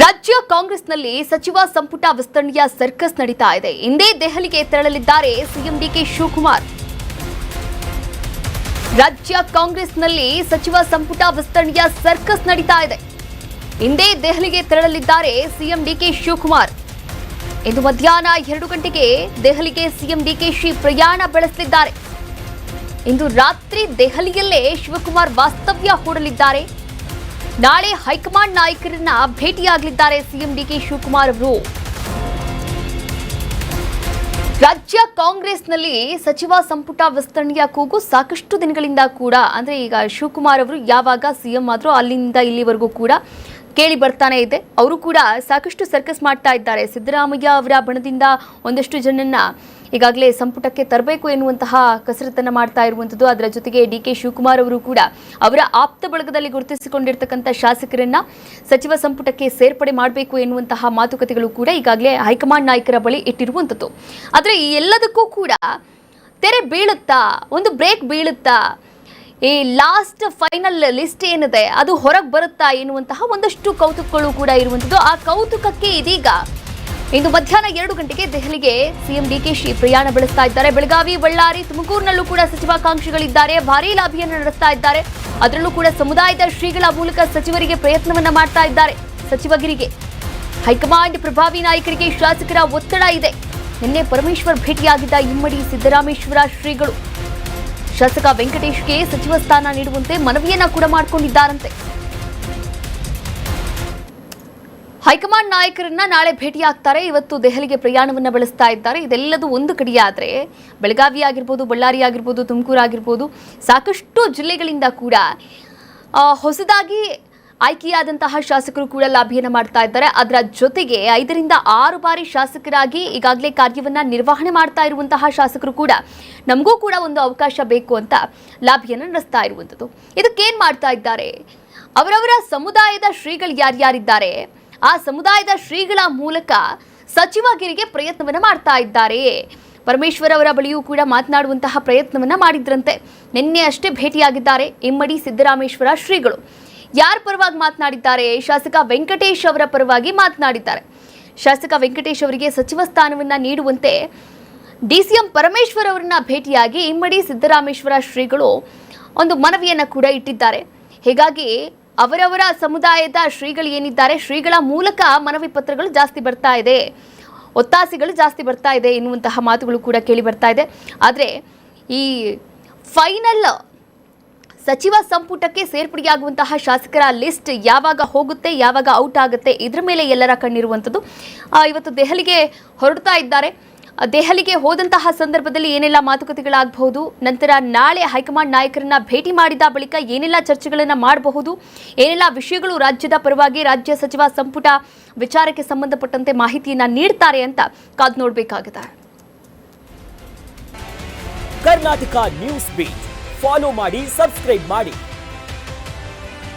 ರಾಜ್ಯ ಕಾಂಗ್ರೆಸ್ನಲ್ಲಿ ಸಚಿವ ಸಂಪುಟ ವಿಸ್ತರಣೆಯ ಸರ್ಕಸ್ ನಡೀತಾ ಇದೆ. ಇಂದೇ ದೆಹಲಿಗೆ ತೆರಳಲಿದ್ದಾರೆ ಸಿಎಂ ಡಿಕೆ ಶಿವಕುಮಾರ್. ರಾಜ್ಯ ಕಾಂಗ್ರೆಸ್ನಲ್ಲಿ ಸಚಿವ ಸಂಪುಟ ವಿಸ್ತರಣೆಯ ಸರ್ಕಸ್ ನಡೀತಾ ಇದೆ. ಇಂದೇ ದೆಹಲಿಗೆ ತೆರಳಲಿದ್ದಾರೆ ಸಿಎಂ ಡಿಕೆ ಶಿವಕುಮಾರ್. ಇಂದು ಮಧ್ಯಾಹ್ನ 2 ಗಂಟೆಗೆ ದೆಹಲಿಗೆ ಸಿಎಂ ಡಿಕೆಶಿ ಪ್ರಯಾಣ ಬೆಳೆಸಲಿದ್ದಾರೆ. ಇಂದು ರಾತ್ರಿ ದೆಹಲಿಯಲ್ಲೇ ಶಿವಕುಮಾರ್ ವಾಸ್ತವ್ಯ ಹೂಡಲಿದ್ದಾರೆ. ನಾಳೆ ಹೈಕಮಾಂಡ್ ನಾಯಕರನ್ನ ಭೇಟಿಯಾಗಲಿದ್ದಾರೆ ಸಿಎಂ ಡಿಕೆ ಶಿವಕುಮಾರ್ ಅವರು. ರಾಜ್ಯ ಕಾಂಗ್ರೆಸ್ನಲ್ಲಿ ಸಚಿವ ಸಂಪುಟ ವಿಸ್ತರಣೆಯ ಕೂಗು ಸಾಕಷ್ಟು ದಿನಗಳಿಂದ ಕೂಡ, ಅಂದ್ರೆ ಈಗ ಶಿವಕುಮಾರ್ ಅವರು ಯಾವಾಗ ಸಿಎಂ ಆದ್ರೂ ಅಲ್ಲಿಂದ ಇಲ್ಲಿವರೆಗೂ ಕೂಡ ಕೇಳಿ ಬರ್ತಾನೆ ಇದೆ. ಅವರು ಕೂಡ ಸಾಕಷ್ಟು ಸರ್ಕಸ್ ಮಾಡ್ತಾ ಇದ್ದಾರೆ. ಸಿದ್ದರಾಮಯ್ಯ ಅವರ ಬಣದಿಂದ ಒಂದಷ್ಟು ಜನನ್ನ ಈಗಾಗಲೇ ಸಂಪುಟಕ್ಕೆ ತರಬೇಕು ಎನ್ನುವಂತಹ ಕಸರತ್ತನ್ನು ಮಾಡ್ತಾ ಇರುವಂಥದ್ದು. ಅದರ ಜೊತೆಗೆ ಡಿಕೆ ಶಿವಕುಮಾರ್ ಅವರು ಕೂಡ ಅವರ ಆಪ್ತ ಬಳಗದಲ್ಲಿ ಗುರುತಿಸಿಕೊಂಡಿರ್ತಕ್ಕಂಥ ಶಾಸಕರನ್ನ ಸಚಿವ ಸಂಪುಟಕ್ಕೆ ಸೇರ್ಪಡೆ ಮಾಡಬೇಕು ಎನ್ನುವಂತಹ ಮಾತುಕತೆಗಳು ಕೂಡ ಈಗಾಗಲೇ ಹೈಕಮಾಂಡ್ ನಾಯಕರ ಬಳಿ ಇಟ್ಟಿರುವಂಥದ್ದು. ಆದರೆ ಈ ಎಲ್ಲದಕ್ಕೂ ಕೂಡ ತೆರೆ ಬೀಳುತ್ತಾ, ಒಂದು ಬ್ರೇಕ್ ಬೀಳುತ್ತಾ, ಈ ಲಾಸ್ಟ್ ಫೈನಲ್ ಲಿಸ್ಟ್ ಏನಿದೆ ಅದು ಹೊರಗೆ ಬರುತ್ತಾ ಎನ್ನುವಂತಹ ಒಂದಷ್ಟು ಕೌತುಕಗಳು ಕೂಡ ಇರುವಂಥದ್ದು. ಆ ಕೌತುಕಕ್ಕೆ ಇದೀಗ ಇಂದು ಮಧ್ಯಾಹ್ನ 2 ಗಂಟೆಗೆ ದೆಹಲಿಗೆ ಸಿಎಂ ಡಿಕೆಶಿ ಪ್ರಯಾಣ ಬೆಳೆಸ್ತಾ ಇದ್ದಾರೆ. ಬೆಳಗಾವಿ, ಬಳ್ಳಾರಿ, ತುಮಕೂರಿನಲ್ಲೂ ಕೂಡ ಸಚಿವಾಕಾಂಕ್ಷಿಗಳಿದ್ದಾರೆ. ಭಾರೀ ಲಾಬಿಯನ್ನು ನಡೆಸ್ತಾ ಇದ್ದಾರೆ. ಅದರಲ್ಲೂ ಕೂಡ ಸಮುದಾಯದ ಶ್ರೀಗಳ ಮೂಲಕ ಸಚಿವರಿಗೆ ಪ್ರಯತ್ನವನ್ನ ಮಾಡ್ತಾ ಇದ್ದಾರೆ. ಸಚಿವಗಿರಿಗೆ ಹೈಕಮಾಂಡ್ ಪ್ರಭಾವಿ ನಾಯಕರಿಗೆ ಶಾಸಕರ ಒತ್ತಡ ಇದೆ. ನಿನ್ನೆ ಪರಮೇಶ್ವರ್ ಭೇಟಿಯಾಗಿದ್ದ ಇಮ್ಮಡಿ ಸಿದ್ದರಾಮೇಶ್ವರ ಶ್ರೀಗಳು ಶಾಸಕ ವೆಂಕಟೇಶ್ಗೆ ಸಚಿವ ಸ್ಥಾನ ನೀಡುವಂತೆ ಮನವಿಯನ್ನ ಕೂಡ ಮಾಡಿಕೊಂಡಿದ್ದಾರಂತೆ. ಹೈಕಮಾಂಡ್ ನಾಯಕರನ್ನ ನಾಳೆ ಭೇಟಿಯಾಗ್ತಾರೆ. ಇವತ್ತು ದೆಹಲಿಗೆ ಪ್ರಯಾಣವನ್ನ ಬೆಳೆಸ್ತಾ ಇದ್ದಾರೆ. ಇದೆಲ್ಲದೂ ಒಂದು ಕಡೆಯಾದರೆ ಬೆಳಗಾವಿ ಆಗಿರ್ಬೋದು, ಬಳ್ಳಾರಿ ಆಗಿರ್ಬೋದು, ತುಮಕೂರು ಆಗಿರ್ಬೋದು, ಸಾಕಷ್ಟು ಜಿಲ್ಲೆಗಳಿಂದ ಕೂಡ ಹೊಸದಾಗಿ ಆಯ್ಕೆಯಾದಂತಹ ಶಾಸಕರು ಕೂಡ ಲಾಭಿಯನ್ನು ಮಾಡ್ತಾ ಇದ್ದಾರೆ. ಅದರ ಜೊತೆಗೆ 5 ರಿಂದ 6 ಬಾರಿ ಶಾಸಕರಾಗಿ ಈಗಾಗಲೇ ಕಾರ್ಯವನ್ನ ನಿರ್ವಹಣೆ ಮಾಡ್ತಾ ಇರುವಂತಹ ಶಾಸಕರು ಕೂಡ ನಮಗೂ ಕೂಡ ಒಂದು ಅವಕಾಶ ಬೇಕು ಅಂತ ಲಾಭಿಯನ್ನು ನಡೆಸ್ತಾ ಇರುವಂಥದ್ದು. ಇದಕ್ಕೇನ್ ಮಾಡ್ತಾ ಇದ್ದಾರೆ? ಅವರವರ ಸಮುದಾಯದ ಶ್ರೀಗಳು ಯಾರ್ಯಾರಿದ್ದಾರೆ ಆ ಸಮುದಾಯದ ಶ್ರೀಗಳ ಮೂಲಕ ಸಚಿವಗಿರಿಗೆ ಪ್ರಯತ್ನವನ್ನ ಮಾಡ್ತಾ ಇದ್ದಾರೆ. ಪರಮೇಶ್ವರ್ ಅವರ ಬಳಿಯೂ ಕೂಡ ಮಾತನಾಡುವಂತಹ ಪ್ರಯತ್ನವನ್ನ ಮಾಡಿದ್ರಂತೆ. ನಿನ್ನೆ ಅಷ್ಟೇ ಭೇಟಿಯಾಗಿದ್ದಾರೆ ಇಮ್ಮಡಿ ಸಿದ್ದರಾಮೇಶ್ವರ ಶ್ರೀಗಳು. ಯಾರ ಪರವಾಗಿ ಮಾತನಾಡಿದ್ದಾರೆ? ಶಾಸಕ ವೆಂಕಟೇಶ್ ಅವರ ಪರವಾಗಿ ಮಾತನಾಡಿದ್ದಾರೆ. ಶಾಸಕ ವೆಂಕಟೇಶ್ ಅವರಿಗೆ ಸಚಿವ ಸ್ಥಾನವನ್ನ ನೀಡುವಂತೆ ಡಿಸಿಎಂ ಪರಮೇಶ್ವರ್ ಅವರನ್ನ ಭೇಟಿಯಾಗಿ ಇಮ್ಮಡಿ ಸಿದ್ದರಾಮೇಶ್ವರ ಶ್ರೀಗಳು ಒಂದು ಮನವಿಯನ್ನ ಕೂಡ ಇಟ್ಟಿದ್ದಾರೆ. ಹೀಗಾಗಿ ಅವರವರ ಸಮುದಾಯದ ಶ್ರೀಗಳು ಏನಿದ್ದಾರೆ, ಶ್ರೀಗಳ ಮೂಲಕ ಮನವಿ ಪತ್ರಗಳು ಜಾಸ್ತಿ ಬರ್ತಾ ಇದೆ, ಒತ್ತಾಸೆಗಳು ಜಾಸ್ತಿ ಬರ್ತಾ ಇದೆ ಎನ್ನುವಂತಹ ಮಾತುಗಳು ಕೂಡ ಕೇಳಿ ಬರ್ತಾ ಇದೆ. ಆದರೆ ಈ ಫೈನಲ್ ಸಚಿವ ಸಂಪುಟಕ್ಕೆ ಸೇರ್ಪಡೆಯಾಗುವಂತಹ ಶಾಸಕರ ಲಿಸ್ಟ್ ಯಾವಾಗ ಹೋಗುತ್ತೆ, ಯಾವಾಗ ಔಟ್ ಆಗುತ್ತೆ, ಇದ್ರ ಮೇಲೆ ಎಲ್ಲರ ಕಣ್ಣಿರುವಂಥದ್ದು. ಇವತ್ತು ದೆಹಲಿಗೆ ಹೊರಡ್ತಾ ಇದ್ದಾರೆ. ದೆಹಲಿಗೆ ಹೋದಂತಹ ಸಂದರ್ಭದಲ್ಲಿ ಏನೆಲ್ಲ ಮಾತುಕತೆಗಳಾಗಬಹುದು, ನಂತರ ನಾಳೆ ಹೈಕಮಾಂಡ್ ನಾಯಕರನ್ನ ಭೇಟಿ ಮಾಡಿದ ಬಳಿಕ ಏನೆಲ್ಲ ಚರ್ಚೆಗಳನ್ನು ಮಾಡಬಹುದು, ಏನೆಲ್ಲ ವಿಷಯಗಳು ರಾಜ್ಯದ ಪರವಾಗಿ ರಾಜ್ಯ ಸಚಿವ ಸಂಪುಟ ವಿಚಾರಕ್ಕೆ ಸಂಬಂಧಪಟ್ಟಂತೆ ಮಾಹಿತಿಯನ್ನ ನೀಡ್ತಾರೆ ಅಂತ ಕಾದು ನೋಡಬೇಕಾಗಿದೆ. ಕರ್ನಾಟಕ ನ್ಯೂಸ್ ಬೀಟ್ ಫಾಲೋ ಮಾಡಿ, ಸಬ್ಸ್ಕ್ರೈಬ್ ಮಾಡಿ.